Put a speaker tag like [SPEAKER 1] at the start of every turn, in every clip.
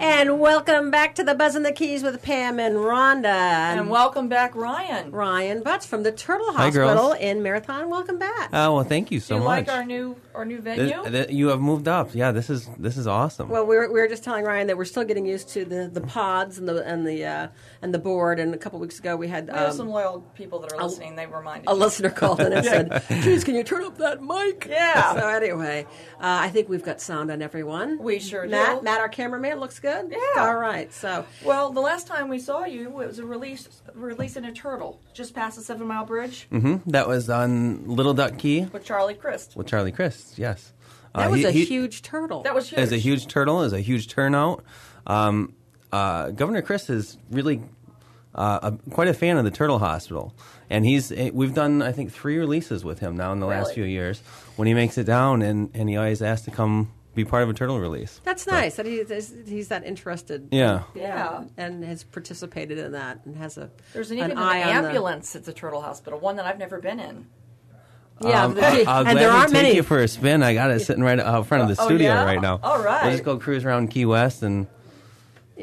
[SPEAKER 1] And welcome back to the Buzz and the Keys with Pam and Rhonda.
[SPEAKER 2] And welcome back, Ryan.
[SPEAKER 1] Ryan Buzzz from the Turtle
[SPEAKER 3] Hi,
[SPEAKER 1] Hospital
[SPEAKER 3] girls.
[SPEAKER 1] in Marathon. Welcome back.
[SPEAKER 3] Oh, well, thank you so
[SPEAKER 2] Do you
[SPEAKER 3] much.
[SPEAKER 2] like our new venue?
[SPEAKER 3] You have moved up. Yeah, this is awesome.
[SPEAKER 1] Well, we were just telling Ryan that we're still getting used to the pods and the board. And a couple weeks ago we had
[SPEAKER 2] We have some loyal people that are listening. They reminded
[SPEAKER 1] a
[SPEAKER 2] you.
[SPEAKER 1] listener called in and said, "Geez, can you turn up that mic?"
[SPEAKER 2] Yeah.
[SPEAKER 1] So anyway, I think we've got sound on everyone.
[SPEAKER 2] We sure do.
[SPEAKER 1] Matt, our cameraman, looks good.
[SPEAKER 2] Yeah.
[SPEAKER 1] All right. So
[SPEAKER 2] Well, the last time we saw you, it was a releasing a turtle just past the 7 Mile Bridge
[SPEAKER 3] That was on Little Duck Key
[SPEAKER 2] with Charlie Christ.
[SPEAKER 3] with Charlie Christ. Yes,
[SPEAKER 1] that was a huge turtle.
[SPEAKER 2] That was huge.
[SPEAKER 3] It was a huge turtle. It was a huge turnout. Governor Christ is really quite a fan of the Turtle Hospital, and we've done I think 3 releases with him now in the last few years. When he makes it down, and he always asks to come be part of a turtle release.
[SPEAKER 1] That's nice that he's that interested.
[SPEAKER 3] Yeah.
[SPEAKER 2] Yeah.
[SPEAKER 1] And has participated in that and has
[SPEAKER 2] There's
[SPEAKER 1] an
[SPEAKER 2] even an
[SPEAKER 1] eye on
[SPEAKER 2] ambulance at the Turtle Hospital, one that I've never been in.
[SPEAKER 1] Yeah,
[SPEAKER 3] I'll
[SPEAKER 1] and there
[SPEAKER 3] gladly
[SPEAKER 1] aren't
[SPEAKER 3] take
[SPEAKER 1] many.
[SPEAKER 3] you for a spin. I got it sitting right out front of the
[SPEAKER 2] Oh,
[SPEAKER 3] studio
[SPEAKER 2] yeah?
[SPEAKER 3] right now.
[SPEAKER 2] All right.
[SPEAKER 3] We'll just go cruise around Key West and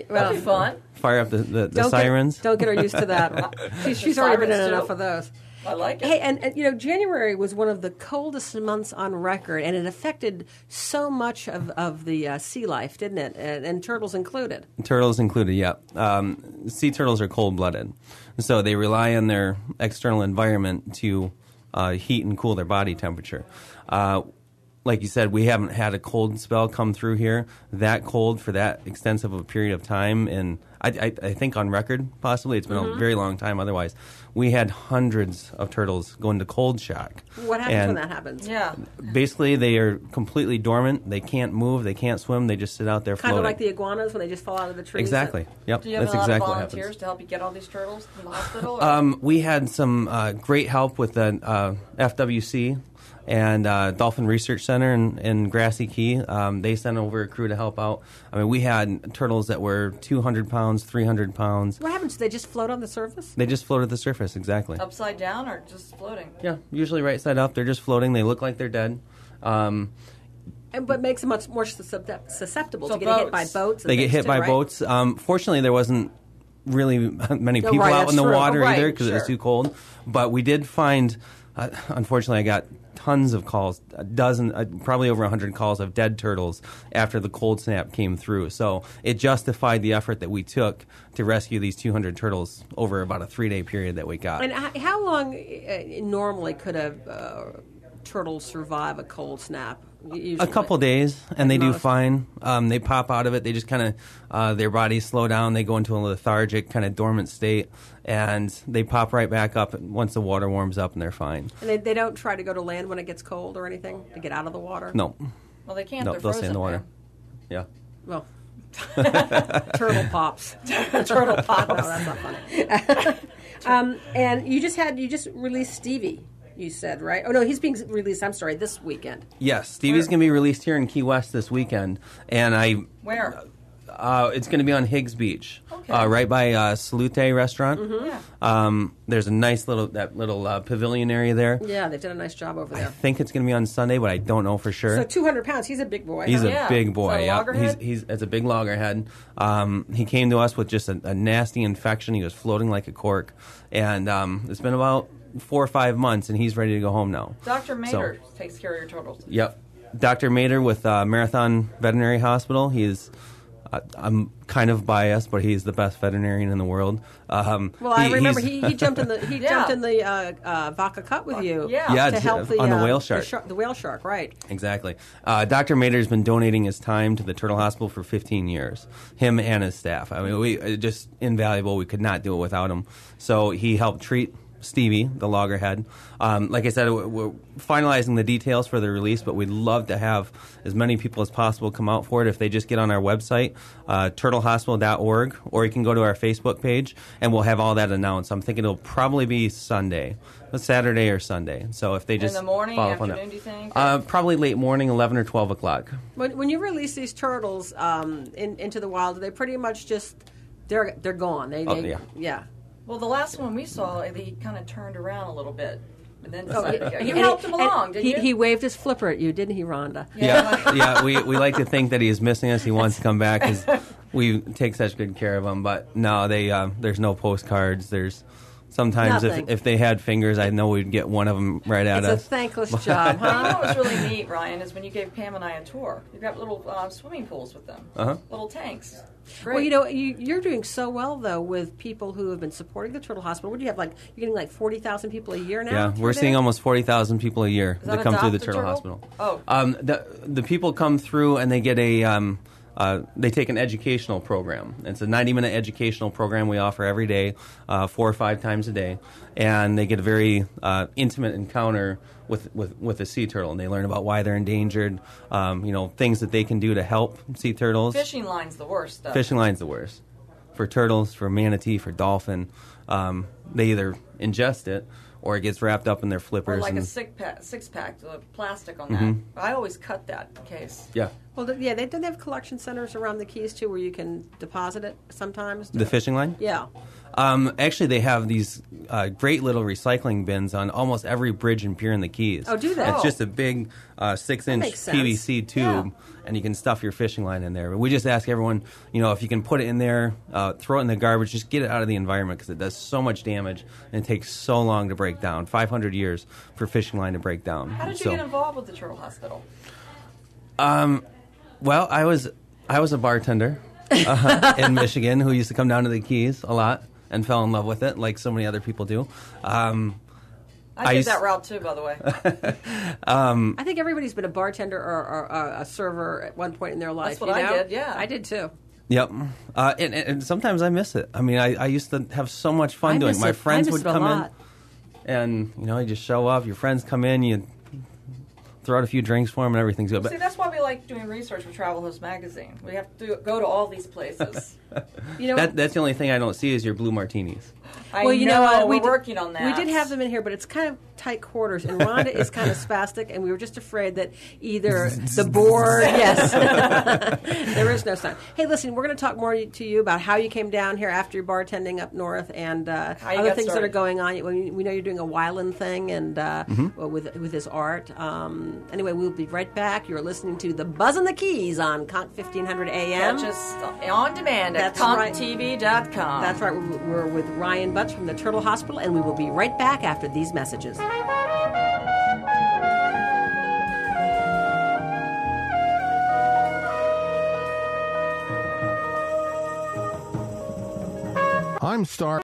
[SPEAKER 2] That'd be fun.
[SPEAKER 3] fire up the
[SPEAKER 1] Don't
[SPEAKER 3] sirens.
[SPEAKER 1] Don't get her used to that. She's already been in
[SPEAKER 2] Sirens,
[SPEAKER 1] enough
[SPEAKER 2] too.
[SPEAKER 1] of those.
[SPEAKER 2] I like it.
[SPEAKER 1] Hey, and January was one of the coldest months on record, and it affected so much of the sea life, didn't it? And turtles included.
[SPEAKER 3] Turtles included, yeah. Sea turtles are cold-blooded, so they rely on their external environment to heat and cool their body temperature. Like you said, we haven't had a cold spell come through here that cold for that extensive of a period of time, and I think on record, possibly. It's been a very long time otherwise. We had hundreds of turtles go into cold shock.
[SPEAKER 1] What happens when that happens?
[SPEAKER 2] Yeah.
[SPEAKER 3] Basically, they are completely dormant. They can't move. They can't swim. They just sit out there
[SPEAKER 1] Kind
[SPEAKER 3] floating.
[SPEAKER 1] of like the iguanas when they just fall out of the trees.
[SPEAKER 3] Exactly. Yep.
[SPEAKER 2] Do you have
[SPEAKER 3] That's
[SPEAKER 2] a lot
[SPEAKER 3] exactly
[SPEAKER 2] of
[SPEAKER 3] what
[SPEAKER 2] volunteers
[SPEAKER 3] happens.
[SPEAKER 2] to help you get all these turtles from the hospital? Or?
[SPEAKER 3] We had some great help with the FWC and Dolphin Research Center in Grassy Key. They sent over a crew to help out. I mean, we had turtles that were 200 pounds, 300 pounds.
[SPEAKER 1] What happens? Do they just float on the surface?
[SPEAKER 3] They just float at the surface, exactly.
[SPEAKER 2] Upside down or just floating?
[SPEAKER 3] Yeah, usually right side up. They're just floating. They look like they're dead.
[SPEAKER 1] But makes them much more susceptible
[SPEAKER 2] So
[SPEAKER 1] to getting hit by
[SPEAKER 2] boats.
[SPEAKER 1] boats. And
[SPEAKER 3] They get
[SPEAKER 1] things
[SPEAKER 3] hit
[SPEAKER 1] too,
[SPEAKER 3] by
[SPEAKER 1] right?
[SPEAKER 3] boats. Fortunately, there wasn't really many people
[SPEAKER 1] right,
[SPEAKER 3] out
[SPEAKER 1] that's
[SPEAKER 3] in the
[SPEAKER 1] true.
[SPEAKER 3] water
[SPEAKER 1] Oh, right,
[SPEAKER 3] either because it was
[SPEAKER 1] sure.
[SPEAKER 3] too cold. But we did find, unfortunately, I got tons of calls, a dozen, probably over 100 calls of dead turtles after the cold snap came through. So it justified the effort that we took to rescue these 200 turtles over about a 3-day period that we got.
[SPEAKER 1] And how long normally could a turtle survive a cold snap? Usually?
[SPEAKER 3] A couple days, and they do
[SPEAKER 1] most.
[SPEAKER 3] fine. They pop out of it. They just kind of, their bodies slow down. They go into a lethargic, kind of dormant state, and they pop right back up once the water warms up, and they're fine.
[SPEAKER 1] And they don't try to go to land when it gets cold or anything to get out of the water?
[SPEAKER 3] No.
[SPEAKER 2] Well, they can't.
[SPEAKER 3] No,
[SPEAKER 2] They're
[SPEAKER 3] they'll
[SPEAKER 2] frozen.
[SPEAKER 3] stay in the water.
[SPEAKER 2] man.
[SPEAKER 3] Yeah.
[SPEAKER 1] Well, turtle pops.
[SPEAKER 2] Turtle pops.
[SPEAKER 1] No, that's not funny. And you just released Stevie. You said, right? Oh no, he's being released. I'm sorry, this weekend.
[SPEAKER 3] Yes, Stevie's going to be released here in Key West this weekend, and
[SPEAKER 2] Where?
[SPEAKER 3] it's going to be on Higgs Beach,
[SPEAKER 2] Okay.
[SPEAKER 3] right by Salute Restaurant.
[SPEAKER 2] Yeah.
[SPEAKER 3] There's a nice little pavilion area there.
[SPEAKER 1] Yeah, they've done a nice job over
[SPEAKER 3] I
[SPEAKER 1] there.
[SPEAKER 3] think it's going to be on Sunday, but I don't know for sure.
[SPEAKER 1] So 200 pounds. He's a big boy.
[SPEAKER 3] He's
[SPEAKER 1] huh?
[SPEAKER 3] a
[SPEAKER 2] Yeah.
[SPEAKER 3] big boy.
[SPEAKER 2] Is that a
[SPEAKER 3] Yeah,
[SPEAKER 2] loggerhead?
[SPEAKER 3] it's a big loggerhead. He came to us with just a nasty infection. He was floating like a cork, and it's been about 4 or 5 months, and he's ready to go home now.
[SPEAKER 2] Dr.
[SPEAKER 3] So-
[SPEAKER 2] Mater takes care of your turtles.
[SPEAKER 3] Yep, Dr. Mater with Marathon Veterinary Hospital. He is. I'm kind of biased, but he's the best veterinarian in the world.
[SPEAKER 1] Well, I remember
[SPEAKER 3] he's-
[SPEAKER 1] he jumped in the
[SPEAKER 2] Yeah.
[SPEAKER 1] jumped in the Vaca Cut with you.
[SPEAKER 2] Yeah.
[SPEAKER 3] Yeah,
[SPEAKER 1] to help the
[SPEAKER 3] on the whale shark.
[SPEAKER 1] The whale shark, right?
[SPEAKER 3] Exactly. Dr. Mater's been donating his time to the Turtle Hospital for 15 years. Him and his staff. I mean, just invaluable. We could not do it without him. So he helped treat Stevie, the loggerhead. Like I said, we're finalizing the details for the release, but we'd love to have as many people as possible come out for it. If they just get on our website, turtlehospital.org, or you can go to our Facebook page, and we'll have all that announced. I'm thinking it'll probably be Sunday, Saturday or Sunday. So if they just
[SPEAKER 2] In the morning,
[SPEAKER 3] follow up on
[SPEAKER 2] afternoon,
[SPEAKER 3] that.
[SPEAKER 2] do you think?
[SPEAKER 3] Probably late morning, 11 or 12 o'clock.
[SPEAKER 1] When you release these turtles into the wild, they pretty much just they're gone.
[SPEAKER 3] Yeah.
[SPEAKER 2] Well, the last one we saw, he kind of turned around a little bit. And then
[SPEAKER 1] Oh,
[SPEAKER 2] decided, you
[SPEAKER 1] and
[SPEAKER 2] helped him
[SPEAKER 1] and
[SPEAKER 2] along, didn't you?
[SPEAKER 1] He waved his flipper at you, didn't he, Rhonda?
[SPEAKER 3] Yeah, we like to think that he is missing us. He wants to come back. we take such good care of them. But no, they there's no postcards. There's sometimes
[SPEAKER 1] Nothing.
[SPEAKER 3] if they had fingers, I know we'd get one of them right at
[SPEAKER 1] It's
[SPEAKER 3] us.
[SPEAKER 1] a thankless job,
[SPEAKER 2] You know
[SPEAKER 1] huh?
[SPEAKER 2] what was really neat, Ryan, is when you gave Pam and I a tour. You got little swimming pools with them, little tanks. Great.
[SPEAKER 1] Well, you know, you're doing so well though with people who have been supporting the Turtle Hospital. What do you have? Like you're getting like 40,000 people a year now.
[SPEAKER 3] Yeah, we're
[SPEAKER 1] through
[SPEAKER 3] seeing
[SPEAKER 1] there?
[SPEAKER 3] almost 40,000 people a year
[SPEAKER 2] that
[SPEAKER 3] that come through the
[SPEAKER 2] adopt a
[SPEAKER 3] Turtle
[SPEAKER 2] turtle?
[SPEAKER 3] Hospital.
[SPEAKER 2] Oh.
[SPEAKER 3] The people come through and they get a they take an educational program. It's a 90-minute educational program we offer every day, 4 or 5 times a day, and they get a very intimate encounter with a sea turtle, and they learn about why they're endangered, things that they can do to help sea turtles.
[SPEAKER 2] Fishing line's the worst stuff.
[SPEAKER 3] Fishing line's the worst. For turtles, for manatee, for dolphin, they either ingest it or it gets wrapped up in their flippers.
[SPEAKER 2] Or like
[SPEAKER 3] and,
[SPEAKER 2] a six-pack, the plastic on that. I always cut that in case.
[SPEAKER 3] yeah.
[SPEAKER 1] Well, they don't have collection centers around the Keys too, where you can deposit it sometimes.
[SPEAKER 3] The fishing line?
[SPEAKER 1] Yeah.
[SPEAKER 3] Actually, they have these great little recycling bins on almost every bridge and pier in the Keys.
[SPEAKER 1] Oh, do they?
[SPEAKER 3] It's just a big 6-inch
[SPEAKER 1] makes sense.
[SPEAKER 3] PVC tube, and you can stuff your fishing line in there. But we just ask everyone, if you can put it in there, throw it in the garbage, just get it out of the environment because it does so much damage and it takes so long to break down. 500 years for fishing line to break down.
[SPEAKER 2] How did you get involved with the Turtle Hospital?
[SPEAKER 3] Well, I was a bartender in Michigan who used to come down to the Keys a lot and fell in love with it, like so many other people do.
[SPEAKER 2] I did that route too, by the way.
[SPEAKER 1] I think everybody's been a bartender or a server at one point in their life.
[SPEAKER 2] That's what I did, yeah.
[SPEAKER 1] I did too.
[SPEAKER 3] Yep, and sometimes I miss it. I mean, I used to have so much fun
[SPEAKER 1] I
[SPEAKER 3] doing
[SPEAKER 1] miss
[SPEAKER 3] it. My
[SPEAKER 1] it.
[SPEAKER 3] friends
[SPEAKER 1] I miss
[SPEAKER 3] would
[SPEAKER 1] it a
[SPEAKER 3] come
[SPEAKER 1] lot.
[SPEAKER 3] in, and you just show up. Your friends come in, you throw out a few drinks for them, and everything's good.
[SPEAKER 2] See, that's why we like doing research for Travelhost magazine. We have to go to all these places.
[SPEAKER 3] That's the only thing I don't see is your blue martinis.
[SPEAKER 2] Well, you know what? We're
[SPEAKER 1] did-
[SPEAKER 2] working on that.
[SPEAKER 1] We did have them in here, but it's kind of tight quarters, and Rhonda is kind of spastic, and we were just afraid that either the board, yes, there is no sign. Hey, listen, we're going to talk more to you about how you came down here after your bartending up north, and
[SPEAKER 2] you
[SPEAKER 1] other
[SPEAKER 2] got
[SPEAKER 1] things that
[SPEAKER 2] started.
[SPEAKER 1] are going on. We know you're doing a Wyland thing, and with his art. Anyway, we'll be right back. You're listening to the Buzz and the Keys on Conch 1500 AM.
[SPEAKER 2] Catch us on demand at
[SPEAKER 1] That's right.
[SPEAKER 2] ConkTV.com.
[SPEAKER 1] That's right. We're with Ryan Butts from the Turtle Hospital, and we will be right back after these messages.
[SPEAKER 4] I'm Star.